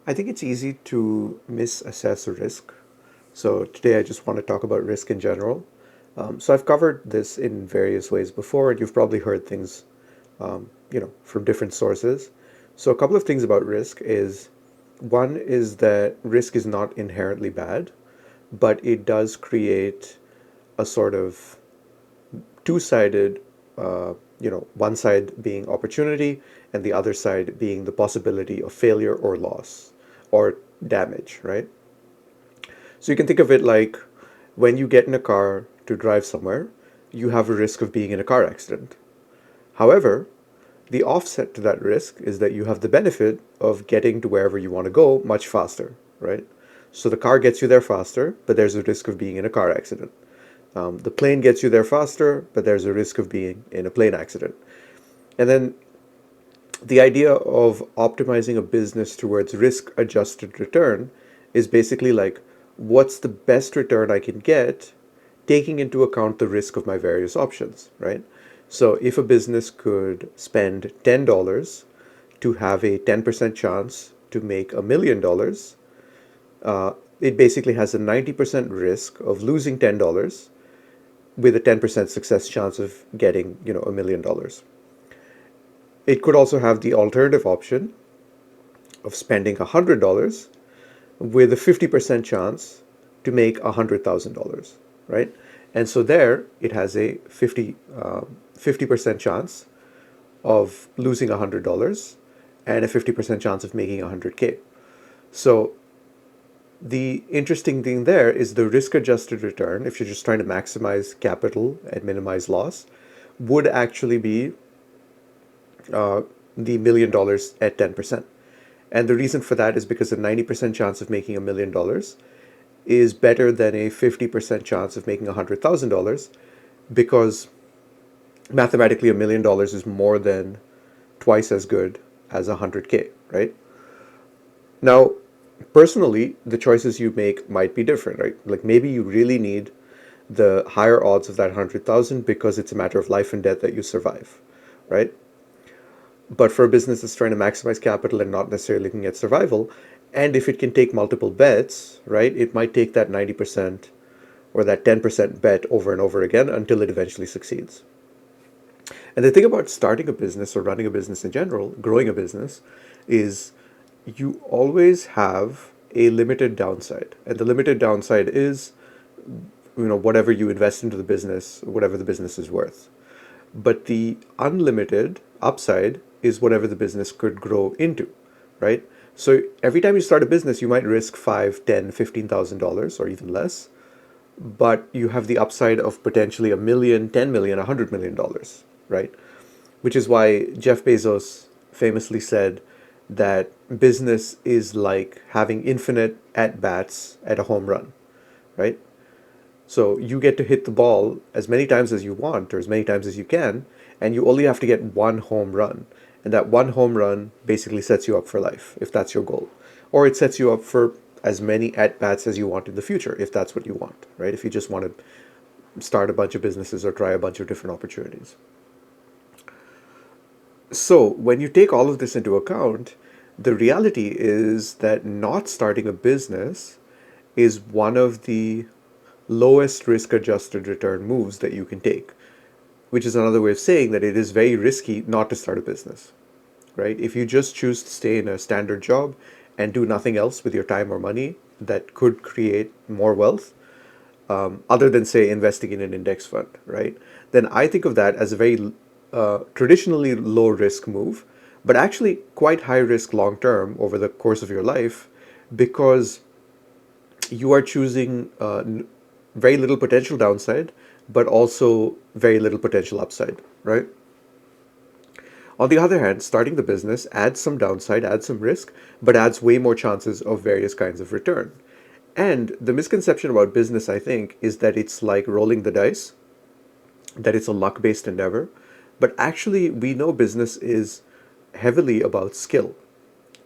I think it's easy to misassess a risk. So today I just want to talk about risk in general. So I've covered this in various ways before, and you've probably heard things, from different sources. So a couple of things about risk is one is that risk is not inherently bad, but it does create a sort of two-sided, one side being opportunity and the other side being the possibility of failure or loss or damage, right? So you can think of it like when you get in a car to drive somewhere, you have a risk of being in a car accident. However, the offset to that risk is that you have the benefit of getting to wherever you want to go much faster, right? So the car gets you there faster, but there's a risk of being in a car accident. The plane gets you there faster, but there's a risk of being in a plane accident. And then the idea of optimizing a business towards risk adjusted return is basically like, what's the best return I can get taking into account the risk of my various options, right? So if a business could spend $10 to have a 10% chance to make $1 million, it basically has a 90% risk of losing $10 with a 10% success chance of getting, $1 million. It could also have the alternative option of spending $100 with a 50% chance to make $100,000, right? And so there it has a 50% chance of losing $100 and a 50% chance of making 100K. So the interesting thing there is the risk adjusted return, if you're just trying to maximize capital and minimize loss, would actually be uh, the $1 million at 10%. And the reason for that is because a 90% chance of making $1 million is better than a 50% chance of making $100,000, because mathematically $1 million is more than twice as good as 100K, right? Now, personally, the choices you make might be different, right? Like maybe you really need the higher odds of that 100,000 because it's a matter of life and death that you survive, right? But for a business that's trying to maximize capital and not necessarily looking at survival, and if it can take multiple bets, right, it might take that 90% or that 10% bet over and over again until it eventually succeeds. And the thing about starting a business or running a business in general, growing a business, is you always have a limited downside. And the limited downside is, whatever you invest into the business, whatever the business is worth. But the unlimited upside is whatever the business could grow into, right? So every time you start a business, you might risk five, ten, $15,000 or even less, but you have the upside of potentially a million, 10 million, $100 million, right? Which is why Jeff Bezos famously said that business is like having infinite at bats at a home run, right? So you get to hit the ball as many times as you want or as many times as you can, and you only have to get one home run. And that one home run basically sets you up for life, if that's your goal. Or it sets you up for as many at bats as you want in the future, if that's what you want, right? If you just want to start a bunch of businesses or try a bunch of different opportunities. So when you take all of this into account, the reality is that not starting a business is one of the lowest risk adjusted return moves that you can take, which is another way of saying that it is very risky not to start a business, right? If you just choose to stay in a standard job and do nothing else with your time or money that could create more wealth, other than say investing in an index fund, right? Then I think of that as a very traditionally low risk move, but actually quite high risk long term over the course of your life, because you are choosing very little potential downside, but also very little potential upside, right? On the other hand, starting the business adds some downside, adds some risk, but adds way more chances of various kinds of return. And the misconception about business, I think, is that it's like rolling the dice, that it's a luck based endeavor. But actually, we know business is heavily about skill.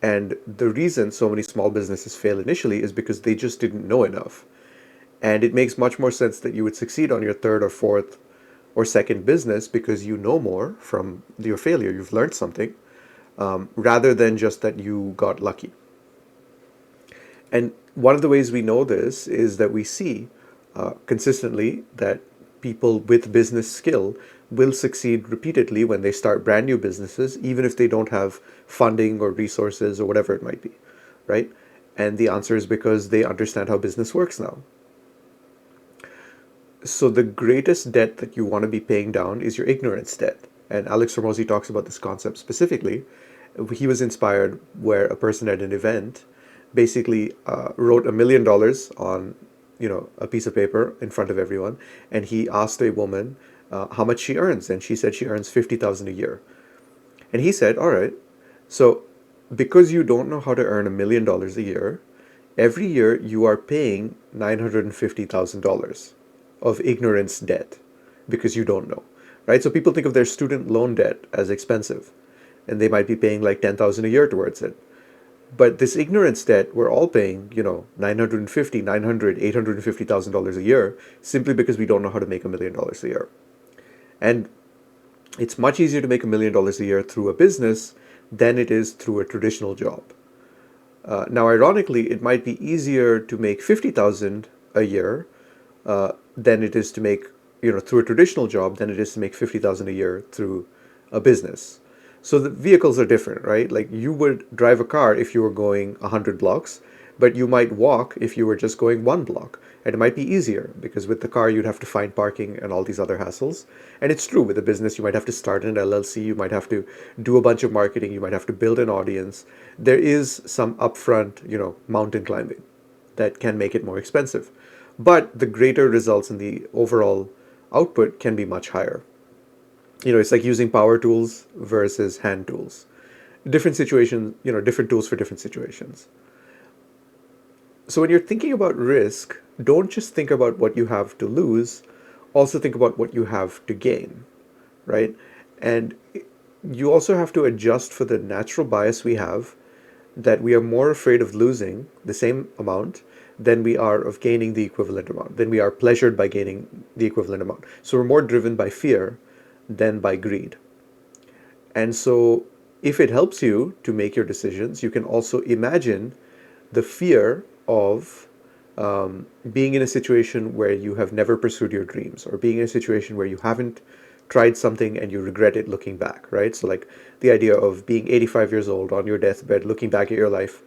And the reason so many small businesses fail initially is because they just didn't know enough. And it makes much more sense that you would succeed on your third or fourth or second business because you know more from your failure. You've learned something, rather than just that you got lucky. And one of the ways we know this is that we see consistently that people with business skill will succeed repeatedly when they start brand new businesses, even if they don't have funding or resources or whatever it might be, right? And the answer is because they understand how business works now. So the greatest debt that you want to be paying down is your ignorance debt. And Alex Hormozi talks about this concept specifically. He was inspired where a person at an event basically wrote $1 million on, a piece of paper in front of everyone, and he asked a woman how much she earns, and she said she earns 50,000 a year. And he said, all right, so because you don't know how to earn $1 million a year, every year you are paying $950,000 of ignorance debt because you don't know, right? So people think of their student loan debt as expensive, and they might be paying like 10,000 a year towards it. But this ignorance debt, we're all paying, 950, 900, $850,000 a year simply because we don't know how to make $1 million a year. And it's much easier to make $1 million a year through a business than it is through a traditional job. Now, ironically, it might be easier to make 50,000 a year than it is to make, through a traditional job than it is to make 50,000 a year through a business. So the vehicles are different, right? Like you would drive a car if you were going 100 blocks, but you might walk if you were just going 1 block. And it might be easier because with the car, you'd have to find parking and all these other hassles. And it's true with a business, you might have to start an LLC, you might have to do a bunch of marketing, you might have to build an audience. There is some upfront, mountain climbing that can make it more expensive. But the greater results in the overall output can be much higher. It's like using power tools versus hand tools. Different situations, different tools for different situations. So when you're thinking about risk, don't just think about what you have to lose, also think about what you have to gain, right? And you also have to adjust for the natural bias we have that we are more afraid of losing the same amount than we are of gaining the equivalent amount, than we are pleasured by gaining the equivalent amount. So we're more driven by fear than by greed. And so if it helps you to make your decisions, you can also imagine the fear of being in a situation where you have never pursued your dreams, or being in a situation where you haven't tried something and you regret it looking back, right? So, like the idea of being 85 years old on your deathbed, looking back at your life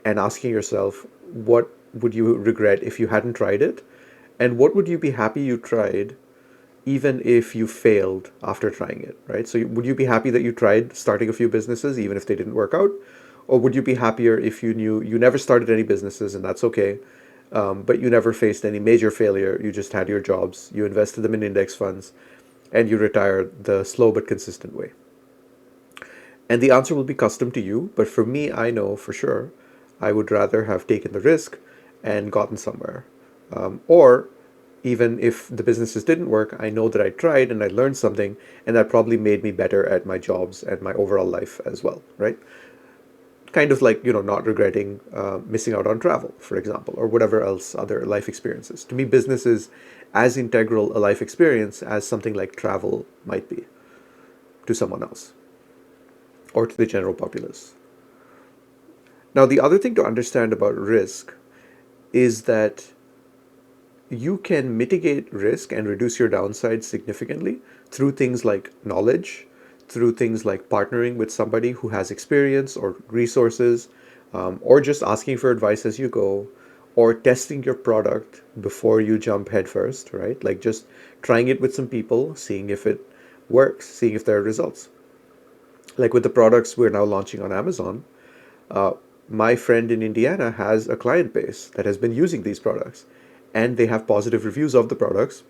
and asking yourself, what would you regret if you hadn't tried it? And what would you be happy you tried even if you failed after trying it, right? So would you be happy that you tried starting a few businesses even if they didn't work out? Or would you be happier if you knew you never started any businesses and that's okay, but you never faced any major failure? You just had your jobs, you invested them in index funds, and you retired the slow but consistent way. And the answer will be custom to you, but for me, I know for sure I would rather have taken the risk and gotten somewhere. Or even if the businesses didn't work, I know that I tried and I learned something, and that probably made me better at my jobs and my overall life as well, right? Kind of like, not regretting missing out on travel, for example, or whatever else other life experiences. To me, business is as integral a life experience as something like travel might be to someone else or to the general populace. Now, the other thing to understand about risk is that you can mitigate risk and reduce your downside significantly through things like knowledge, through things like partnering with somebody who has experience or resources, or just asking for advice as you go, or testing your product before you jump headfirst, right? Like just trying it with some people, seeing if it works, seeing if there are results. Like with the products we're now launching on Amazon, my friend in Indiana has a client base that has been using these products, and they have positive reviews of the products.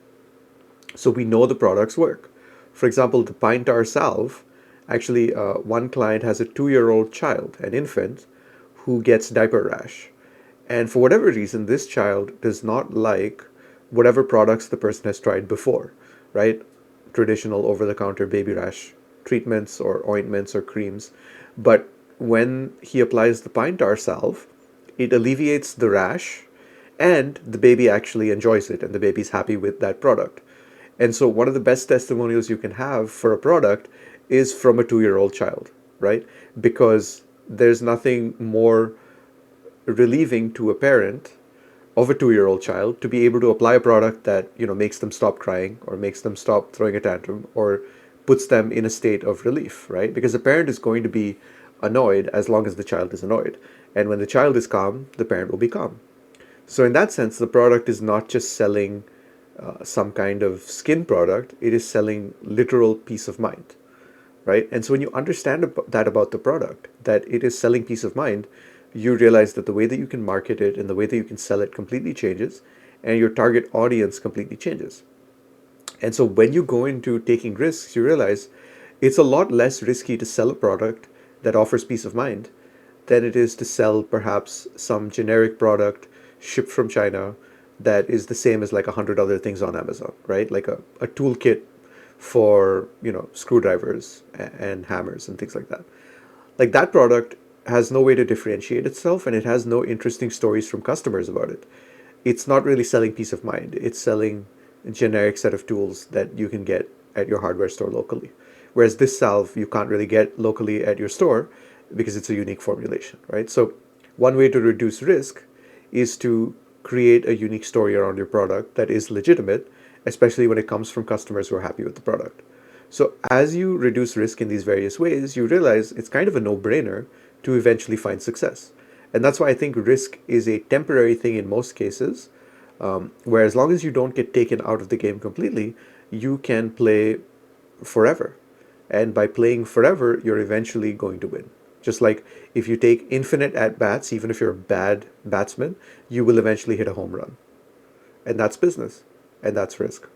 So we know the products work. For example, the pine tar salve, actually, one client has a 2-year-old child, an infant, who gets diaper rash. And for whatever reason, this child does not like whatever products the person has tried before, right? Traditional over the counter baby rash treatments or ointments or creams. But when he applies the pine tar salve, it alleviates the rash, and the baby actually enjoys it and the baby's happy with that product. And so one of the best testimonials you can have for a product is from a 2-year-old child, right? Because there's nothing more relieving to a parent of a 2-year-old child to be able to apply a product that makes them stop crying or makes them stop throwing a tantrum or puts them in a state of relief, right? Because the parent is going to be annoyed as long as the child is annoyed, and when the child is calm, the parent will be calm. So in that sense, the product is not just selling some kind of skin product, it is selling literal peace of mind, right? And so when you understand that about the product, that it is selling peace of mind, you realize that the way that you can market it and the way that you can sell it completely changes, and your target audience completely changes. And so when you go into taking risks, you realize it's a lot less risky to sell a product that offers peace of mind than it is to sell perhaps some generic product shipped from China that is the same as like 100 other things on Amazon, right? Like a toolkit for, screwdrivers and hammers and things like that. Like that product has no way to differentiate itself, and it has no interesting stories from customers about it. It's not really selling peace of mind. It's selling a generic set of tools that you can get at your hardware store locally. Whereas this salve you can't really get locally at your store because it's a unique formulation, right? So one way to reduce risk is to create a unique story around your product that is legitimate, especially when it comes from customers who are happy with the product. So as you reduce risk in these various ways, you realize it's kind of a no-brainer to eventually find success. And that's why I think risk is a temporary thing in most cases, where as long as you don't get taken out of the game completely, you can play forever. And by playing forever, you're eventually going to win. Just like if you take infinite at bats, even if you're a bad batsman, you will eventually hit a home run. And that's business. And that's risk.